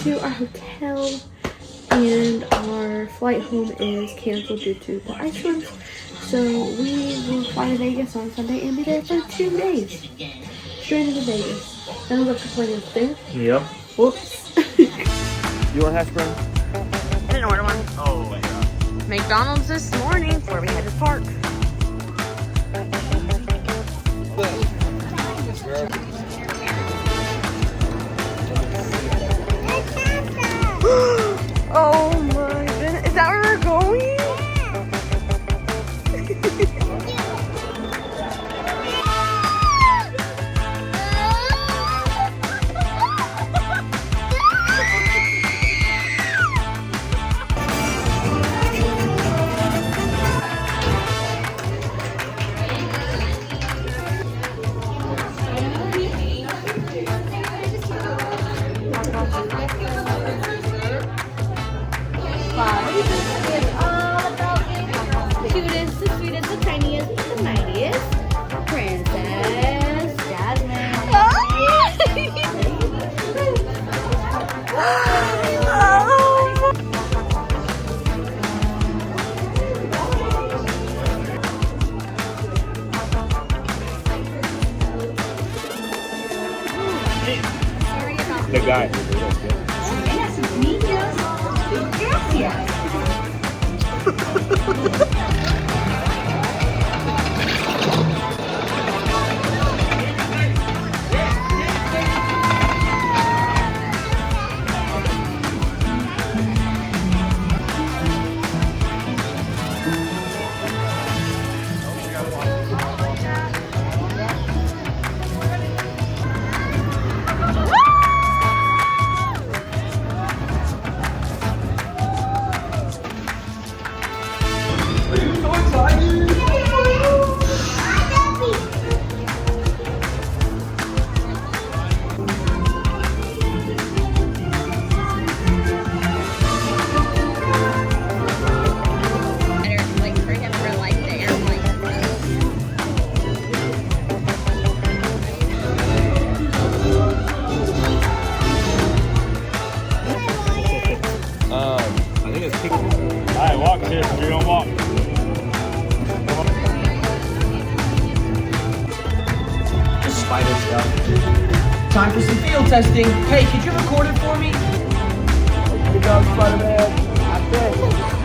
to our hotel, and our flight home is canceled due to the ice storms. So we will fly to Vegas on Sunday and be there for 2 days. Straight into Vegas. Sounds like the plane is there. Yep. Whoops. You want hash brown? I didn't order one. Oh my god. McDonald's this morning before we had to park. Oh my goodness. Is that where we're going? Cutest, the sweetest, the tiniest, the mightiest Princess Jasmine. The guy. I think it's pink. Alright, walk, kid. You're gonna walk. Just spider stuff. Time for some field testing. Hey, could you record it for me? Good job, Spider-Man. That's it.